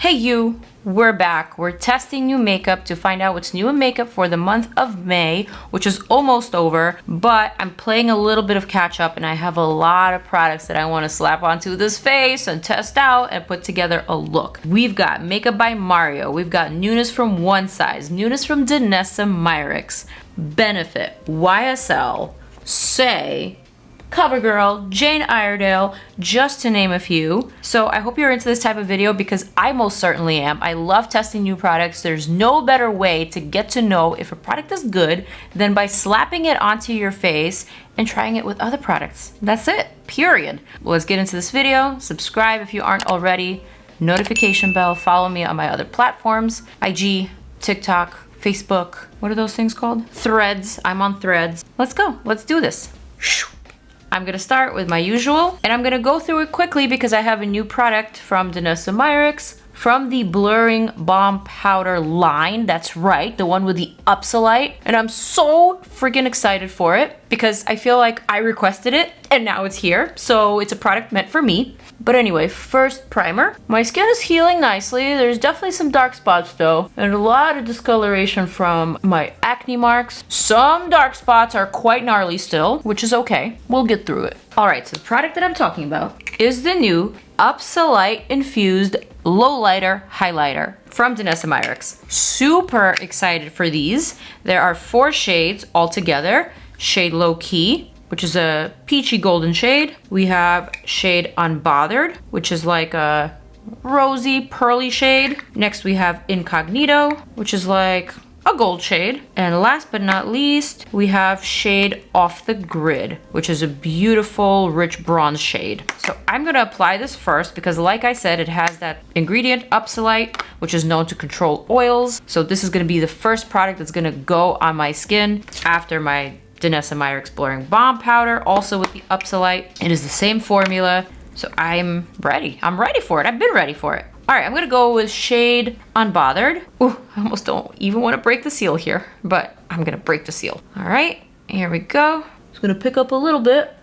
Hey you, we're back. We're testing new makeup to find out what's new in makeup for the month of May, which is almost over, but I'm playing a little bit of catch up and I have a lot of products that I want to slap onto this face and test out and put together a look. We've got Makeup by Mario, we've got newness from One Size, newness from DANESSA, MYRICKS, Benefit, YSL, SAIE, CoverGirl, Jane Iredale, just to name a few. So I hope you're into this type of video because I most certainly am. I love testing new products. There's no better way to get to know if a product is good than by slapping it onto your face and trying it with other products. That's it, period. Well, let's get into this video. Subscribe if you aren't already. Notification bell, follow me on my other platforms, IG, TikTok, Facebook. What are those things called? Threads, I'm on Threads. Let's go, let's do this. I'm gonna start with my usual, and I'm gonna go through it quickly because I have a new product from DANESSA MYRICKS from the Blurring Balm Powder line. That's right, the one with the Upsolite. And I'm so freaking excited for it because I feel like I requested it and now it's here. So it's a product meant for me. But anyway, first primer. My skin is healing nicely. There's definitely some dark spots though, and a lot of discoloration from my acne marks. Some dark spots are quite gnarly still, which is okay. We'll get through it. All right, so the product that I'm talking about is the new Upsolite Infused Lowlighter Highlighter from DANESSA MYRICKS. Super excited for these. There are 4 shades altogether. Shade Low Key, which is a peachy golden shade. We have shade Unbothered, which is like a rosy pearly shade. Next we have Incognito, which is like a gold shade. And last but not least, we have shade Off the Grid, which is a beautiful rich bronze shade. So I'm gonna apply this first because like I said, it has that ingredient Upsolite, which is known to control oils. So this is gonna be the first product that's gonna go on my skin after my DANESSA MYRICKS Blurring Balm Powder, also with the Upsolite. It is the same formula, so I'm ready. I'm ready for it. I've been ready for it. All right, I'm gonna go with shade Unbothered. Ooh, I almost don't even want to break the seal here, but I'm gonna break the seal. All right, here we go. Just gonna pick up a little bit.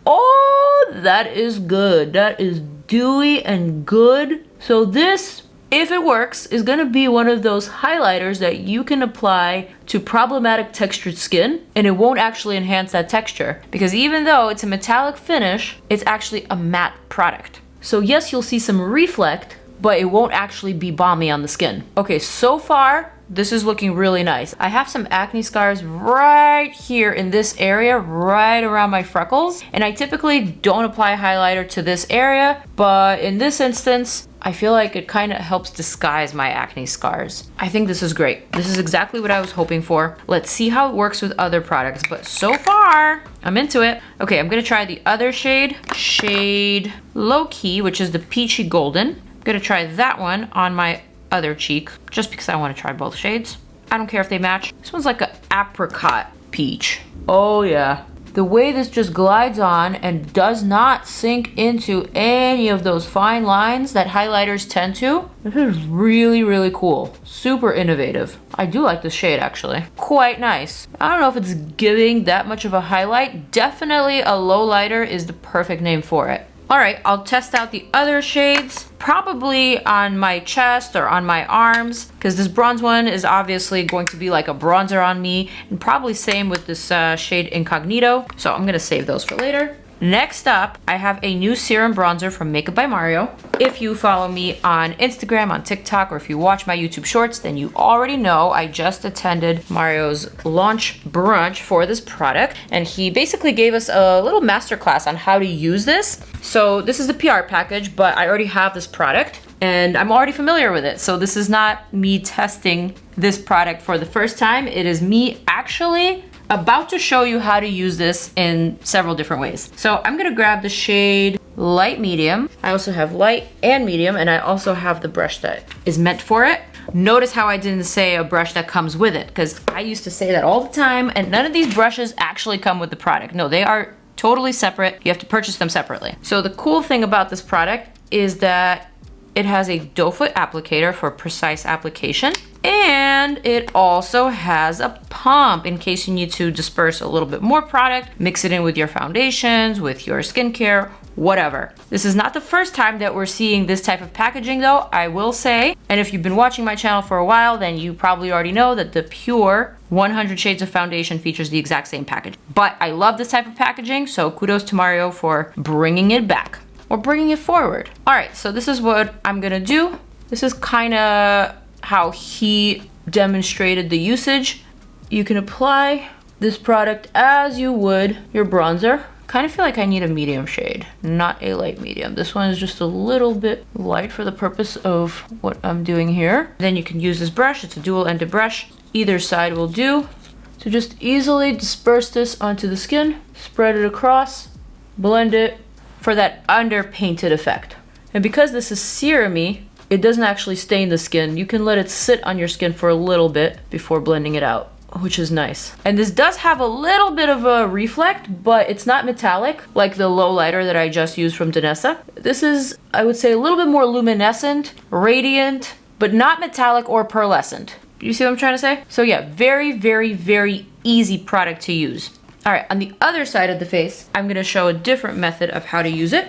Oh, that is good. That is dewy and good. So this, if it works, is gonna be one of those highlighters that you can apply to problematic textured skin and it won't actually enhance that texture because even though it's a metallic finish, it's actually a matte product. So yes, you'll see some reflect, but it won't actually be balmy on the skin. Okay, so far, this is looking really nice. I have some acne scars right here in this area, right around my freckles. And I typically don't apply highlighter to this area, but in this instance, I feel like it kind of helps disguise my acne scars. I think this is great. This is exactly what I was hoping for. Let's see how it works with other products, but so far, I'm into it. Okay, I'm gonna try the other shade, shade Low Key, which is the peachy golden. I'm gonna try that one on my other cheek, just because I want to try both shades. I don't care if they match. This one's like an apricot peach. Oh yeah. The way this just glides on and does not sink into any of those fine lines that highlighters tend to. This is really, really cool. Super innovative. I do like this shade actually. Quite nice. I don't know if it's giving that much of a highlight. Definitely a lowlighter is the perfect name for it. All right, I'll test out the other shades, probably on my chest or on my arms, because this bronze one is obviously going to be like a bronzer on me, and probably same with this shade Incognito. So I'm gonna save those for later. Next up, I have a new serum bronzer from Makeup by Mario. If you follow me on Instagram, on TikTok, or if you watch my YouTube shorts, then you already know I just attended Mario's launch brunch for this product. And he basically gave us a little masterclass on how to use this. So this is the PR package, but I already have this product and I'm already familiar with it. So this is not me testing this product for the first time. It is me actually about to show you how to use this in several different ways. So I'm gonna grab the shade Light Medium. I also have light and medium, and I also have the brush that is meant for it. Notice how I didn't say a brush that comes with it, because I used to say that all the time, and none of these brushes actually come with the product. No, they are totally separate. You have to purchase them separately. So the cool thing about this product is that it has a doe foot applicator for precise application. And it also has a pump in case you need to disperse a little bit more product, mix it in with your foundations, with your skincare, whatever. This is not the first time that we're seeing this type of packaging though, I will say. And if you've been watching my channel for a while, then you probably already know that the Pure 100 Shades of Foundation features the exact same package. But I love this type of packaging, so kudos to Mario for bringing it back, or bringing it forward. All right, so this is what I'm gonna do. This is kind of how he demonstrated the usage. You can apply this product as you would your bronzer. Kind of feel like I need a medium shade, not a light medium. This one is just a little bit light for the purpose of what I'm doing here. Then you can use this brush. It's a dual-ended brush. Either side will do. So just easily disperse this onto the skin, spread it across, blend it for that underpainted effect. And because this is serum-y, it doesn't actually stain the skin. You can let it sit on your skin for a little bit before blending it out, which is nice. And this does have a little bit of a reflect, but it's not metallic like the Lowlighter that I just used from DANESSA. This is, I would say, a little bit more luminescent, radiant, but not metallic or pearlescent. You see what I'm trying to say? So yeah, very, very, very easy product to use. All right, on the other side of the face, I'm gonna show a different method of how to use it.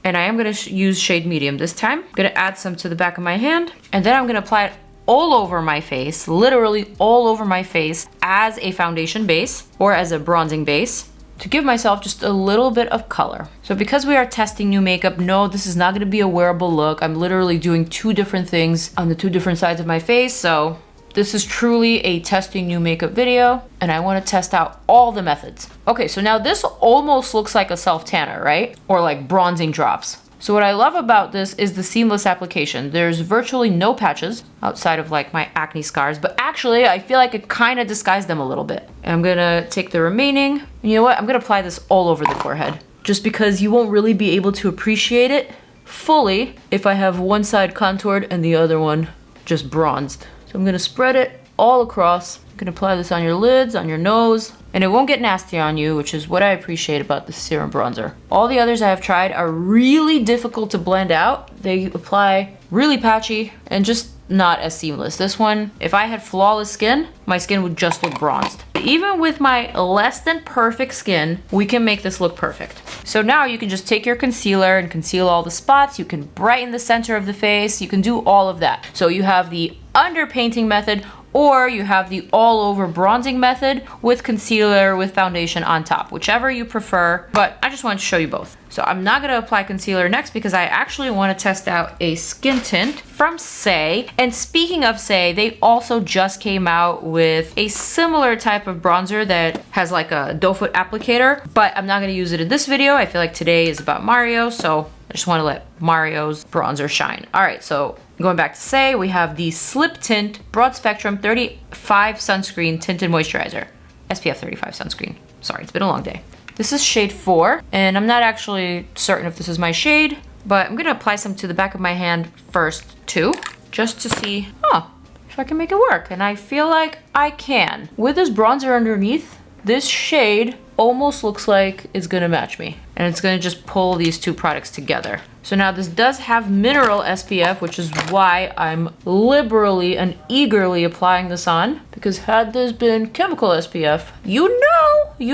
And I am gonna use shade medium this time. I'm gonna add some to the back of my hand, and then I'm gonna apply it all over my face, literally all over my face, as a foundation base or as a bronzing base to give myself just a little bit of color. So because we are testing new makeup, no, this is not gonna be a wearable look. I'm literally doing two different things on the two different sides of my face, so this is truly a testing new makeup video, and I want to test out all the methods. Okay, so now this almost looks like a self-tanner, right? Or like bronzing drops. So what I love about this is the seamless application. There's virtually no patches outside of like my acne scars, but actually I feel like it kind of disguised them a little bit. And I'm gonna take the remaining, and you know what? I'm gonna apply this all over the forehead, just because you won't really be able to appreciate it fully if I have one side contoured and the other one just bronzed. So I'm gonna spread it all across. You can apply this on your lids, on your nose, and it won't get nasty on you, which is what I appreciate about the Serum Bronzer. All the others I have tried are really difficult to blend out. They apply really patchy and just not as seamless. This one, if I had flawless skin, my skin would just look bronzed. Even with my less than perfect skin, we can make this look perfect. So now you can just take your concealer and conceal all the spots. You can brighten the center of the face. You can do all of that. So you have the underpainting method, or you have the all over bronzing method with concealer with foundation on top, whichever you prefer, but I just wanted to show you both. So I'm not gonna apply concealer next because I actually wanna test out a skin tint from SAIE. And speaking of SAIE, they also just came out with a similar type of bronzer that has like a doe foot applicator, but I'm not gonna use it in this video. I feel like today is about Mario, so I just wanna let Mario's bronzer shine. All right, so going back to SAIE, we have the Slip Tint Broad Spectrum 35 Sunscreen Tinted Moisturizer. SPF 35 sunscreen. Sorry, it's been a long day. This is shade 4, and I'm not actually certain if this is my shade, but I'm gonna apply some to the back of my hand first too, just to see, if I can make it work. And I feel like I can. With this bronzer underneath, this shade almost looks like it's gonna match me, and it's gonna just pull these two products together. So now this does have mineral SPF, which is why I'm liberally and eagerly applying this on, because had this been chemical SPF, you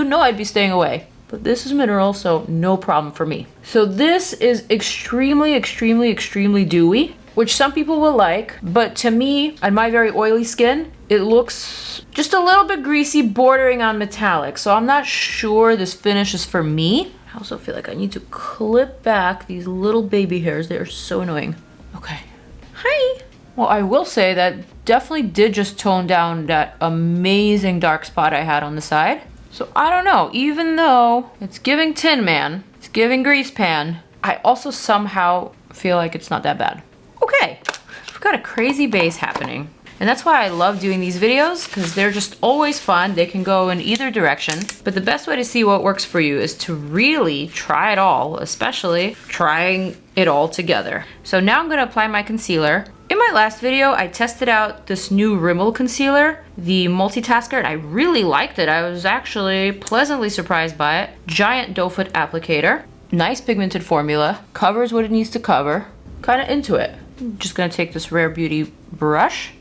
know I'd be staying away. But this is mineral, so no problem for me. So this is extremely, extremely, extremely dewy, which some people will like, but to me, on my very oily skin, it looks just a little bit greasy, bordering on metallic. So I'm not sure this finish is for me. I also feel like I need to clip back these little baby hairs. They are so annoying. Okay. Hi. Well, I will say that definitely did just tone down that amazing dark spot I had on the side. So I don't know, even though it's giving Tin Man, it's giving Grease Pan, I also somehow feel like it's not that bad. Okay, we've got a crazy base happening. And that's why I love doing these videos, because they're just always fun. They can go in either direction. But the best way to see what works for you is to really try it all, especially trying it all together. So now I'm gonna apply my concealer. In my last video, I tested out this new RIMMEL concealer, the Multitasker, and I really liked it. I was actually pleasantly surprised by it. Giant doe foot applicator, nice pigmented formula, covers what it needs to cover, kind of into it. I'm just gonna take this Rare Beauty brush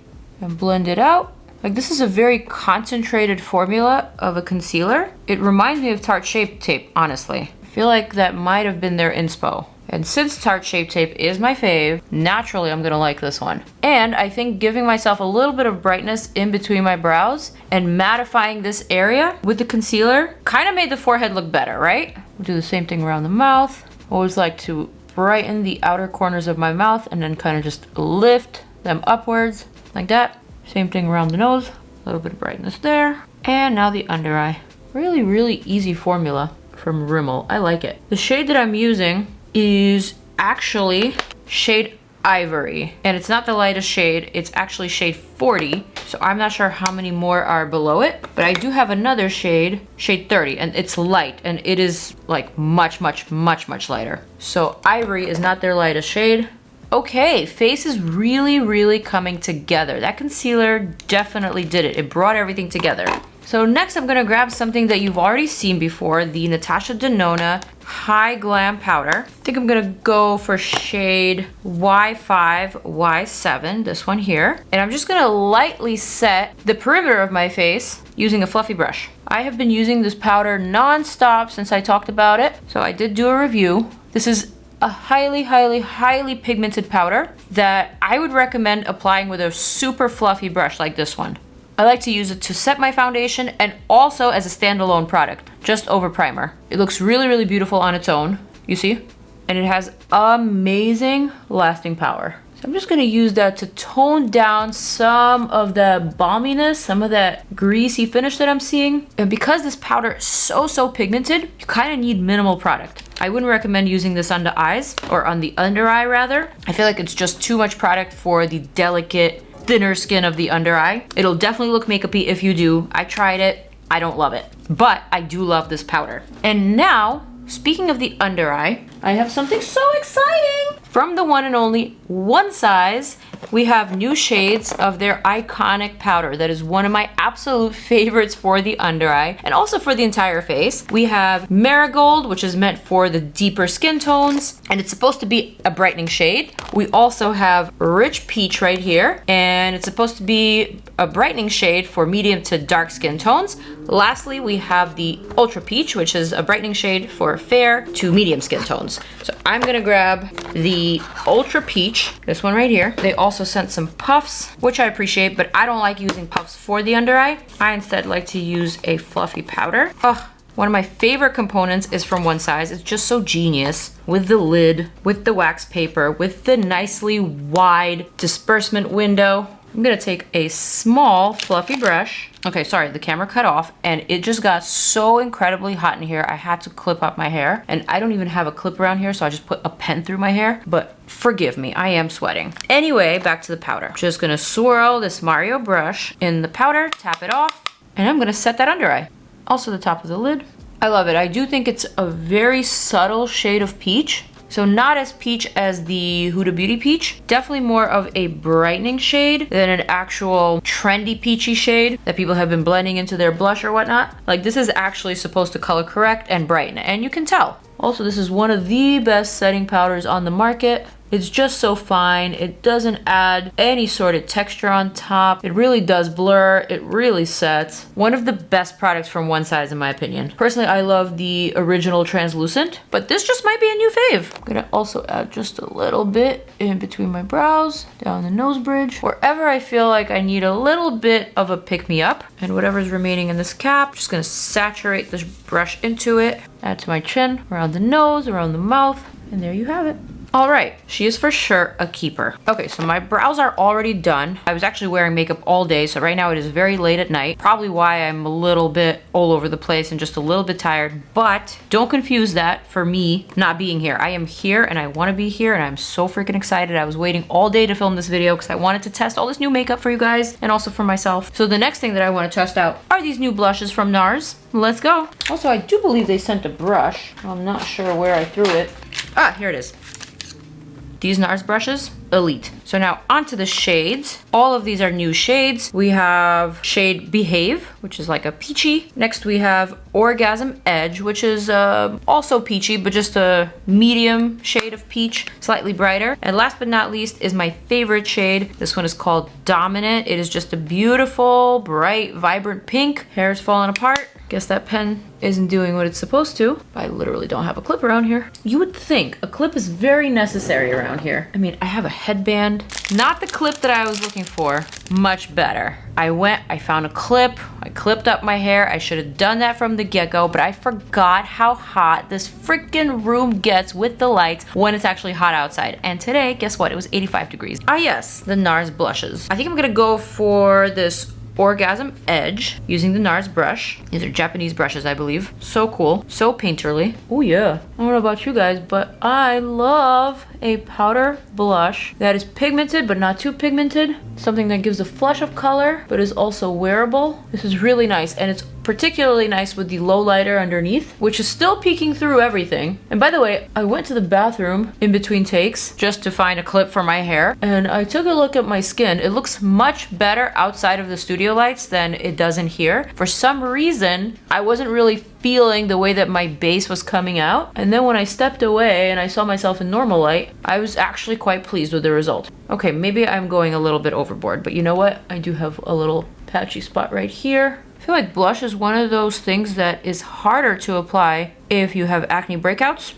and blend it out. Like, this is a very concentrated formula of a concealer. It reminds me of Tarte Shape Tape, honestly. feel like that might have been their inspo. And since Tarte Shape Tape is my fave, naturally I'm gonna like this one. And I think giving myself a little bit of brightness in between my brows and mattifying this area with the concealer kind of made the forehead look better, right? We'll do the same thing around the mouth. Always like to brighten the outer corners of my mouth and then kind of just lift them upwards like that. Same thing around the nose, a little bit of brightness there. And now the under eye. Really, really easy formula from Rimmel. I like it. The shade that I'm using is actually shade Ivory, and it's not the lightest shade, it's actually shade 40, so I'm not sure how many more are below it, but I do have another shade, shade 30, and it's light, and it is like much lighter. So Ivory is not their lightest shade. Okay, face is really coming together. That concealer definitely did it. It brought everything together. So next I'm gonna grab something that you've already seen before, the NATASHA DENONA Hy-Glam powder. I think I'm gonna go for shade Y5, Y7, this one here. And I'm just gonna lightly set the perimeter of my face using a fluffy brush. I have been using this powder non-stop since I talked about it, so I did do a review. This is a highly pigmented powder that I would recommend applying with a super fluffy brush like this one. I like to use it to set my foundation and also as a standalone product, just over primer. It looks really beautiful on its own, you see? And it has amazing lasting power. So I'm just gonna use that to tone down some of the balminess, some of that greasy finish that I'm seeing. And because this powder is so pigmented, you kind of need minimal product. I wouldn't recommend using this on the eyes, or on the under eye rather. I feel like it's just too much product for the delicate, thinner skin of the under eye. It'll definitely look makeupy if you do. I tried it, I don't love it, but I do love this powder. And now, speaking of the under eye, I have something so exciting! From the one and only One Size, we have new shades of their iconic powder that is one of my absolute favorites for the under eye and also for the entire face. We have Marigold, which is meant for the deeper skin tones, and it's supposed to be a brightening shade. We also have Rich Peach right here, and it's supposed to be a brightening shade for medium to dark skin tones. Lastly, we have the Ultra Peach, which is a brightening shade for fair to medium skin tones. So I'm gonna grab the Ultra Peach, this one right here. They also sent some puffs, which I appreciate, but I don't like using puffs for the under eye. I instead like to use a fluffy powder. Oh, one of my favorite components is from One Size. It's just so genius with the lid, with the wax paper, with the nicely wide disbursement window. I'm gonna take a small fluffy brush. Okay, sorry, the camera cut off and it just got so incredibly hot in here. I had to clip up my hair and I don't even have a clip around here, so I just put a pen through my hair, but forgive me, I am sweating. Anyway, back to the powder. Just gonna swirl this Mario brush in the powder, tap it off, and I'm gonna set that under eye. Also the top of the lid. I love it. I do think it's a very subtle shade of peach. So not as peach as the Huda Beauty Peach. Definitely more of a brightening shade than an actual trendy peachy shade that people have been blending into their blush or whatnot. Like this is actually supposed to color correct and brighten, and you can tell. Also, this is one of the best setting powders on the market. It's just so fine. It doesn't add any sort of texture on top. It really does blur. It really sets. One of the best products from One Size in my opinion. Personally, I love the original translucent, but this just might be a new fave. I'm gonna also add just a little bit in between my brows, down the nose bridge, wherever I feel like I need a little bit of a pick-me-up. And whatever's remaining in this cap, just gonna saturate this brush into it, add to my chin, around the nose, around the mouth, and there you have it. All right, she is for sure a keeper. Okay, so my brows are already done. I was actually wearing makeup all day, so right now it is very late at night. Probably why I'm a little bit all over the place and just a little bit tired, but don't confuse that for me not being here. I am here and I wanna be here and I'm so freaking excited. I was waiting all day to film this video because I wanted to test all this new makeup for you guys and also for myself. So the next thing that I wanna test out are these new blushes from NARS. Let's go. Also, I do believe they sent a brush. I'm not sure where I threw it. Ah, here it is. These NARS brushes, elite. So now onto the shades. All of these are new shades. We have shade Behave, which is like a peachy. Next we have Orgasm Edge, which is also peachy, but just a medium shade of peach, slightly brighter. And last but not least is my favorite shade. This one is called Dominant. It is just a beautiful, bright, vibrant pink. Hair is falling apart. Guess that pen isn't doing what it's supposed to. I literally don't have a clip around here. You would think a clip is very necessary around here. I mean, I have a headband. Not the clip that I was looking for. Much better. I found a clip. I clipped up my hair. I should have done that from the get-go, but I forgot how hot this freaking room gets with the lights when it's actually hot outside. And today, guess what? It was 85 degrees. Ah yes, the NARS blushes. I think I'm gonna go for this Orgasm Edge using the NARS brush. These are Japanese brushes, I believe. So cool, so painterly. Oh yeah, I don't know about you guys, but I love a powder blush that is pigmented but not too pigmented. Something that gives a flush of color but is also wearable. This is really nice, and it's particularly nice with the Lowlighter underneath, which is still peeking through everything. And by the way, I went to the bathroom in between takes just to find a clip for my hair, and I took a look at my skin. It looks much better outside of the studio lights than it does in here. For some reason, I wasn't really feeling the way that my base was coming out, and then when I stepped away and I saw myself in normal light, I was actually quite pleased with the result. Okay, maybe I'm going a little bit overboard, but you know what? I do have a little patchy spot right here. I feel like blush is one of those things that is harder to apply if you have acne breakouts.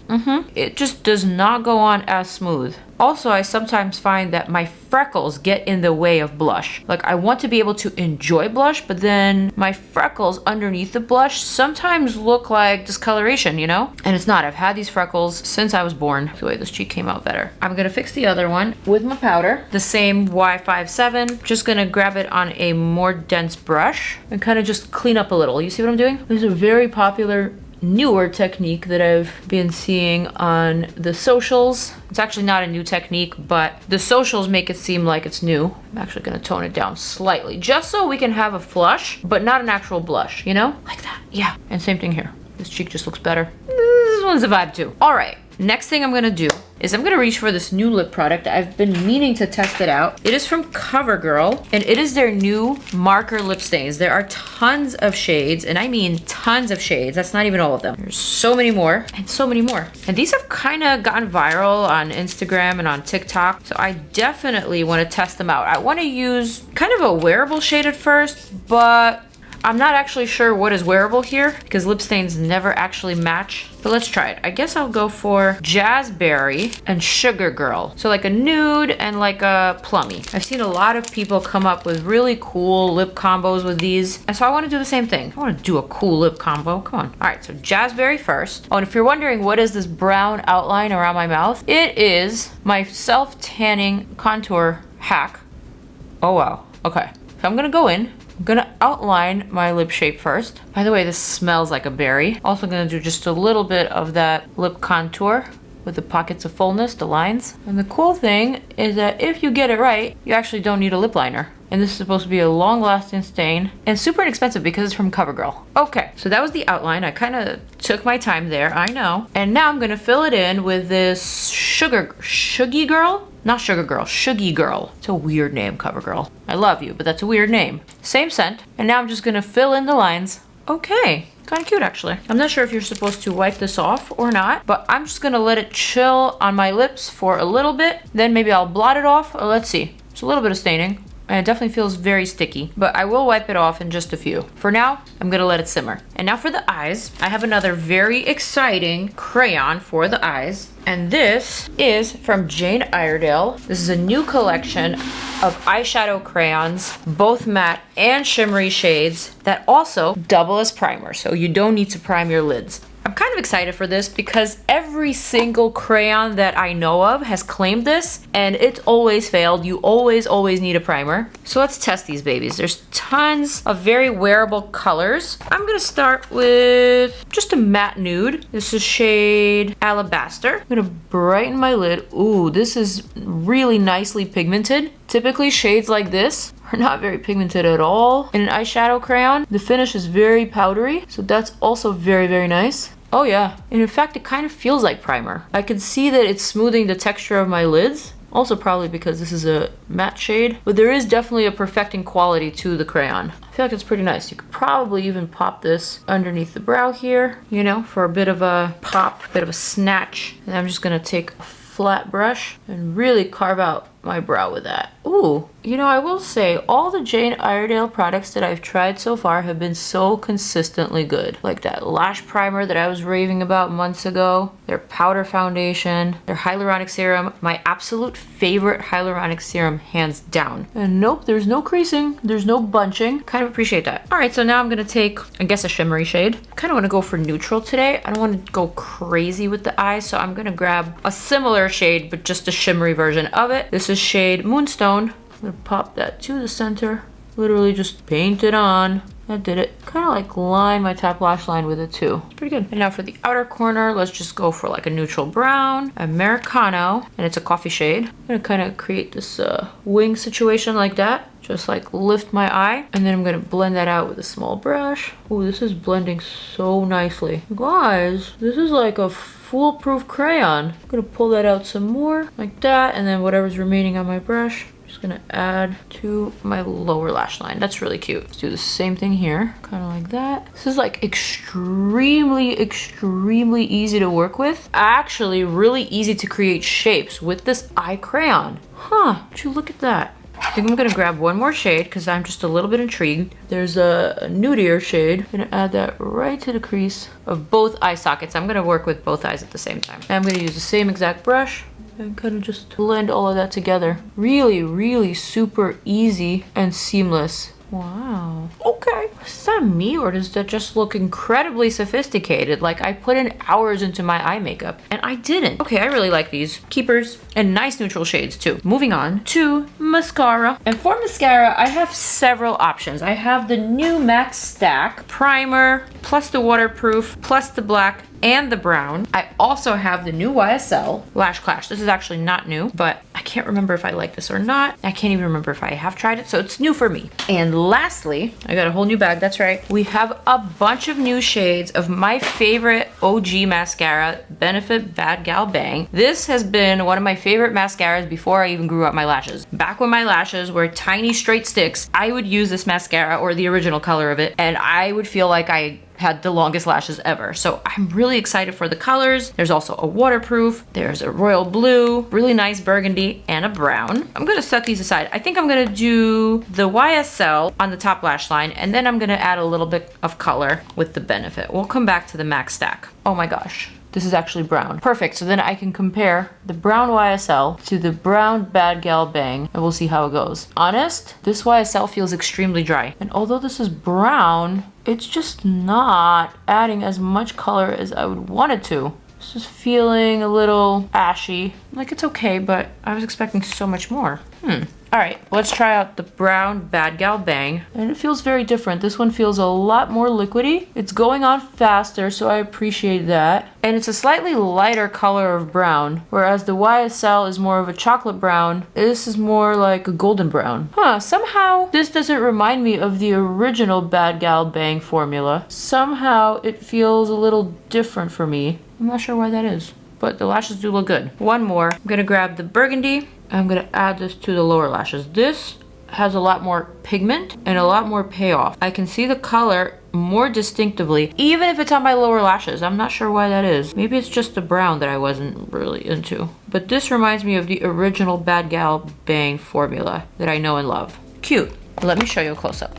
It just does not go on as smooth. Also, I sometimes find that my freckles get in the way of blush. Like, I want to be able to enjoy blush, but then my freckles underneath the blush sometimes look like discoloration, you know? And it's not. I've had these freckles since I was born. The way this cheek came out better. I'm gonna fix the other one with my powder. The same Y57. Just gonna grab it on a more dense brush and kind of just clean up a little. You see what I'm doing? This is a very popular newer technique that I've been seeing on the socials. It's actually not a new technique, but the socials make it seem like it's new. I'm actually gonna tone it down slightly, just so we can have a flush, but not an actual blush, you know? Like that, yeah. And same thing here. This cheek just looks better. This one's a vibe too. All right, next thing I'm gonna do is I'm gonna reach for this new lip product. I've been meaning to test it out. It is from CoverGirl, and it is their new marker lip stains. There are tons of shades, and I mean tons of shades. That's not even all of them. There's so many more, and so many more. And these have kind of gotten viral on Instagram and on TikTok, so I definitely want to test them out. I want to use kind of a wearable shade at first, but I'm not actually sure what is wearable here because lip stains never actually match, but let's try it. I guess I'll go for Jazzberry and Sugar Girl. So like a nude and like a plummy. I've seen a lot of people come up with really cool lip combos with these, and so I want to do the same thing. I want to do a cool lip combo. Come on. All right, so Jazzberry first. Oh, and if you're wondering what is this brown outline around my mouth, it is my self-tanning contour hack. Oh wow. Okay, so I'm gonna go in. I'm gonna outline my lip shape first. By the way, this smells like a berry. Also gonna do just a little bit of that lip contour with the pockets of fullness, the lines. And the cool thing is that if you get it right, you actually don't need a lip liner. And this is supposed to be a long-lasting stain and super inexpensive because it's from CoverGirl. Okay, so that was the outline. I kind of took my time there, I know. And now I'm gonna fill it in with this Shuggy Girl? Not Sugar Girl, Shuggy Girl. It's a weird name, CoverGirl. I love you, but that's a weird name. Same scent. And now I'm just gonna fill in the lines. Okay, kind of cute actually. I'm not sure if you're supposed to wipe this off or not, but I'm just gonna let it chill on my lips for a little bit. Then maybe I'll blot it off. Let's see. It's a little bit of staining. And it definitely feels very sticky, but I will wipe it off in just a few. For now, I'm gonna let it simmer. And now for the eyes, I have another very exciting crayon for the eyes. And this is from Jane Iredale. This is a new collection of eyeshadow crayons, both matte and shimmery shades that also double as primer, so you don't need to prime your lids. I'm kind of excited for this because every single crayon that I know of has claimed this and it's always failed. You always need a primer. So let's test these babies. There's tons of very wearable colors. I'm gonna start with just a matte nude. This is shade Alabaster. I'm gonna brighten my lid. Ooh, this is really nicely pigmented. Typically shades like this are not very pigmented at all. In an eyeshadow crayon, the finish is very powdery, so that's also very nice. Oh yeah, and in fact it kind of feels like primer. I can see that it's smoothing the texture of my lids. Also probably because this is a matte shade, but there is definitely a perfecting quality to the crayon. I feel like it's pretty nice. You could probably even pop this underneath the brow here, you know, for a bit of a pop, a bit of a snatch. And I'm just gonna take a flat brush and really carve out my brow with that. Ooh, You know, I will say all the Jane Iredale products that I've tried so far have been so consistently good. Like that lash primer that I was raving about months ago, their powder foundation, their hyaluronic serum, my absolute favorite hyaluronic serum hands down. And nope, there's no creasing, there's no bunching. Kind of appreciate that. All right, so now I'm gonna take, I guess, a shimmery shade. Kind of wanna go for neutral today. I don't wanna go crazy with the eyes, so I'm gonna grab a similar shade, but just a shimmery version of it. This is shade Moonstone. I'm gonna pop that to the center. Literally just paint it on. That did it. Kind of like line my top lash line with it too. It's pretty good. And now for the outer corner, let's just go for like a neutral brown, Americano, and it's a coffee shade. I'm gonna kind of create this wing situation like that. Just like lift my eye, and then I'm gonna blend that out with a small brush. Oh, this is blending so nicely. Guys, this is like a foolproof crayon. I'm gonna pull that out some more, like that, and then whatever's remaining on my brush, just gonna add to my lower lash line. That's really cute. Let's do the same thing here, kind of like that. This is like extremely easy to work with. Actually, really easy to create shapes with this eye crayon. Huh, would you look at that? I think I'm gonna grab one more shade because I'm just a little bit intrigued. There's a nudier shade. I'm gonna add that right to the crease of both eye sockets. I'm gonna work with both eyes at the same time. And I'm gonna use the same exact brush and kind of just blend all of that together. Really super easy and seamless. Wow. Okay. Is that me, or does that just look incredibly sophisticated? Like I put in hours into my eye makeup and I didn't. Okay, I really like these. Keepers and nice neutral shades too. Moving on to mascara. And for mascara, I have several options. I have the new MAC Stack Primer, plus the waterproof, plus the black, and the brown. I also have the new YSL Lash Clash. This is actually not new, but I can't remember if I like this or not. I can't even remember if I have tried it, so it's new for me. And lastly, I got a whole new bag, that's right. We have a bunch of new shades of my favorite OG mascara, Benefit Bad Gal Bang. This has been one of my favorite mascaras before I even grew out my lashes. Back when my lashes were tiny straight sticks, I would use this mascara, or the original color of it, and I would feel like I had the longest lashes ever. So I'm really excited for the colors. There's also a waterproof, there's a royal blue, really nice burgundy, and a brown. I'm gonna set these aside. I think I'm gonna do the YSL on the top lash line, and then I'm gonna add a little bit of color with the Benefit. We'll come back to the MAC Stack. Oh my gosh. This is actually brown. Perfect, so then I can compare the brown YSL to the brown Bad Gal Bang, and we'll see how it goes. Honest, this YSL feels extremely dry. And although this is brown, it's just not adding as much color as I would want it to. It's just feeling a little ashy. Like it's okay, but I was expecting so much more. All right, let's try out the brown Bad Gal Bang. And it feels very different. This one feels a lot more liquidy. It's going on faster, so I appreciate that. And it's a slightly lighter color of brown, whereas the YSL is more of a chocolate brown. This is more like a golden brown. Somehow this doesn't remind me of the original Bad Gal Bang formula. Somehow it feels a little different for me. I'm not sure why that is, but the lashes do look good. One more. I'm gonna grab the burgundy. I'm gonna add this to the lower lashes. This has a lot more pigment and a lot more payoff. I can see the color more distinctively, even if it's on my lower lashes. I'm not sure why that is. Maybe it's just the brown that I wasn't really into. But this reminds me of the original Bad Gal Bang formula that I know and love. Cute. Let me show you a close-up.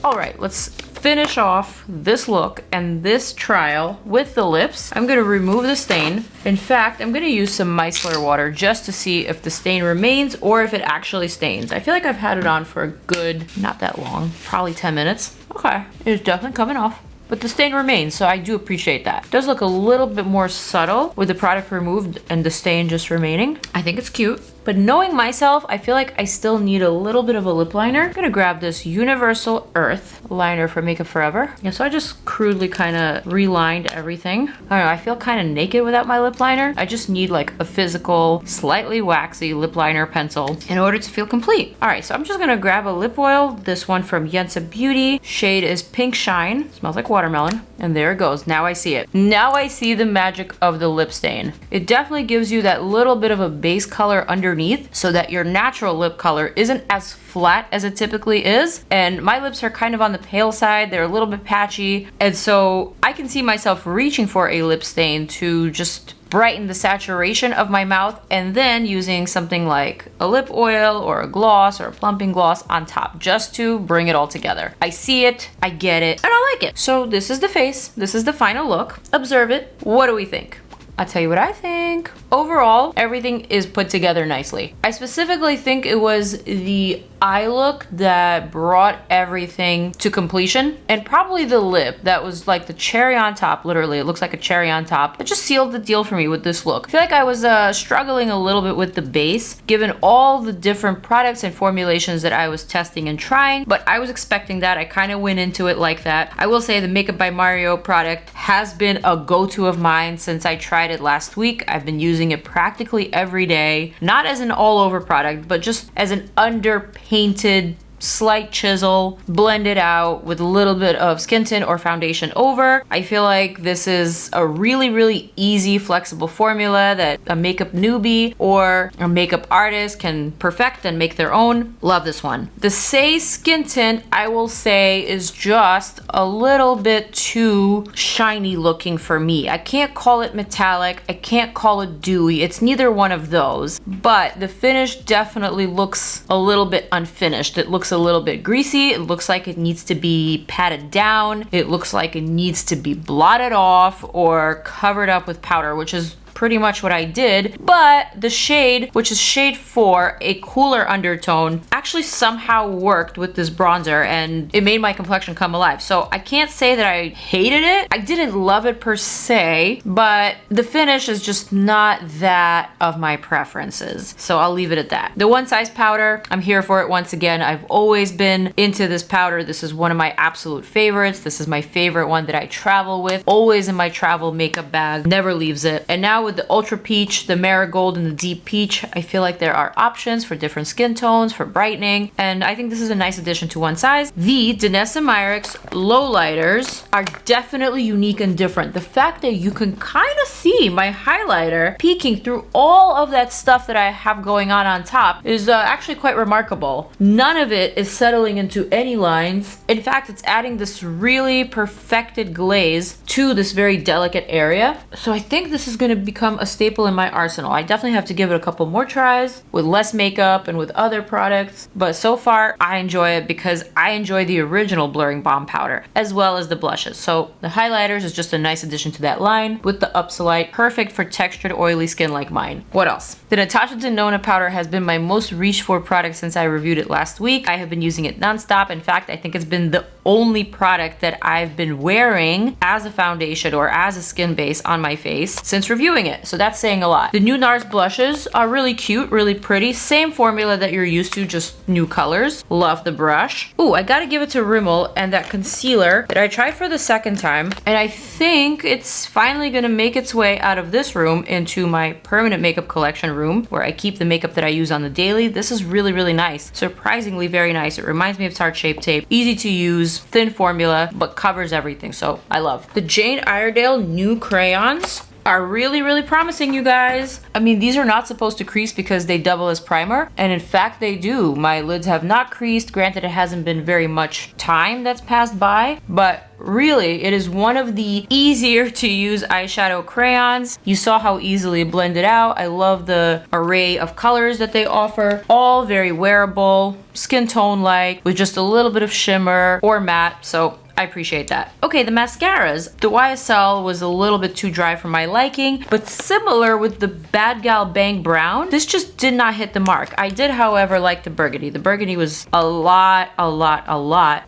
All right, let's finish off this look and this trial with the lips. I'm gonna remove the stain. In fact, I'm gonna use some micellar water just to see if the stain remains or if it actually stains. I feel like I've had it on for a good, not that long, probably 10 minutes. Okay, it's definitely coming off. But the stain remains, so I do appreciate that. It does look a little bit more subtle with the product removed and the stain just remaining. I think it's cute. But knowing myself, I feel like I still need a little bit of a lip liner. I'm gonna grab this Universal Earth liner from Makeup Forever. Yeah, so I just crudely kind of relined everything. I don't know, I feel kind of naked without my lip liner. I just need like a physical, slightly waxy lip liner pencil in order to feel complete. All right, so I'm just gonna grab a lip oil. This one from Yensa Beauty. Shade is Pink Shine. Smells like watermelon. And there it goes. Now I see it. Now I see the magic of the lip stain. It definitely gives you that little bit of a base color underneath so that your natural lip color isn't as flat as it typically is. And my lips are kind of on the pale side. They're a little bit patchy. And so I can see myself reaching for a lip stain to just brighten the saturation of my mouth, and then using something like a lip oil or a gloss or a plumping gloss on top just to bring it all together. I see it, I get it, and I like it. So this is the face. This is the final look. Observe it. What do we think? I'll tell you what I think. Overall, everything is put together nicely. I specifically think it was the eye look that brought everything to completion, and probably the lip that was like the cherry on top. Literally, it looks like a cherry on top. It just sealed the deal for me with this look. I feel like I was struggling a little bit with the base, given all the different products and formulations that I was testing and trying, but I was expecting that. I kind of went into it like that. I will say the Makeup by Mario product has been a go-to of mine since I tried it last week. I've been using it practically every day, not as an all-over product, but just as an underpainted slight chisel, blend it out with a little bit of skin tint or foundation over. I feel like this is a really, really easy, flexible formula that a makeup newbie or a makeup artist can perfect and make their own. Love this one. The SAIE skin tint, I will say, is just a little bit too shiny looking for me. I can't call it metallic. I can't call it dewy. It's neither one of those, but the finish definitely looks a little bit unfinished. It looks a little bit greasy. It looks like it needs to be patted down. It looks like it needs to be blotted off or covered up with powder, which is pretty much what I did, but the shade, which is shade 4, a cooler undertone, actually somehow worked with this bronzer and it made my complexion come alive. So I can't say that I hated it. I didn't love it per se, but the finish is just not that of my preferences. So I'll leave it at that. The One Size powder, I'm here for it once again. I've always been into this powder. This is one of my absolute favorites. This is my favorite one that I travel with. Always in my travel makeup bag, never leaves it. And now with the Ultra Peach, the Marigold, and the Deep Peach, I feel like there are options for different skin tones, for brightening, and I think this is a nice addition to One Size. The DANESSA MYRICKS Lowlighters are definitely unique and different. The fact that you can kind of see my highlighter peeking through all of that stuff that I have going on top is actually quite remarkable. None of it is settling into any lines. In fact, it's adding this really perfected glaze to this very delicate area. So I think this is going to become a staple in my arsenal. I definitely have to give it a couple more tries with less makeup and with other products, but so far I enjoy it because I enjoy the original Blurring Balm powder as well as the blushes. So the highlighters is just a nice addition to that line with the Upsolite, perfect for textured oily skin like mine. What else? The NATASHA DENONA powder has been my most reached for product since I reviewed it last week. I have been using it nonstop. In fact, I think it's been the only product that I've been wearing as a foundation or as a skin base on my face since reviewing it. So that's saying a lot. The new NARS blushes are really cute, really pretty. Same formula that you're used to, just new colors. Love the brush. Ooh, I gotta give it to RIMMEL and that concealer that I tried for the second time. And I think it's finally gonna make its way out of this room into my permanent makeup collection room where I keep the makeup that I use on the daily. This is really, really nice. Surprisingly very nice. It reminds me of Tarte Shape Tape. Easy to use, thin formula, but covers everything. So I love. The Jane Iredale new crayons are really, really promising, you guys. I mean, these are not supposed to crease because they double as primer, and in fact they do. My lids have not creased. Granted, it hasn't been very much time that's passed by, but really, it is one of the easier to use eyeshadow crayons. You saw how easily it blended out. I love the array of colors that they offer. All very wearable, skin tone like, with just a little bit of shimmer or matte, so I appreciate that. Okay, the mascaras. The YSL was a little bit too dry for my liking, but similar with the Bad Gal Bang Brown, this just did not hit the mark. I did, however, like the burgundy. The burgundy was a lot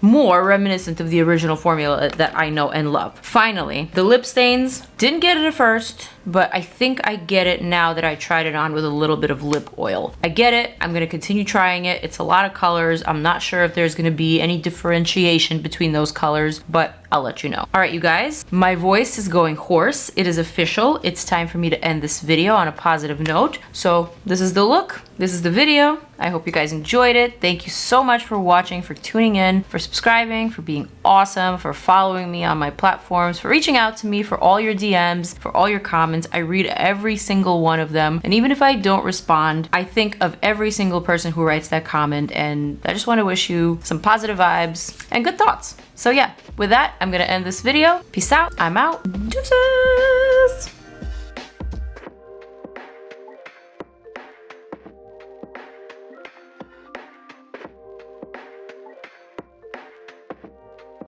more reminiscent of the original formula that I know and love. Finally, the lip stains. Didn't get it at first, but I think I get it now that I tried it on with a little bit of lip oil. I get it. I'm gonna continue trying it. It's a lot of colors. I'm not sure if there's gonna be any differentiation between those colors, but I'll let you know. All right, you guys, my voice is going hoarse. It is official. It's time for me to end this video on a positive note. So this is the look. This is the video. I hope you guys enjoyed it. Thank you so much for watching, for tuning in, for subscribing, for being awesome, for following me on my platforms, for reaching out to me, for all your DMs, for all your comments. I read every single one of them. And even if I don't respond, I think of every single person who writes that comment. And I just want to wish you some positive vibes and good thoughts. So yeah, with that, I'm gonna end this video. Peace out. I'm out. Deuces.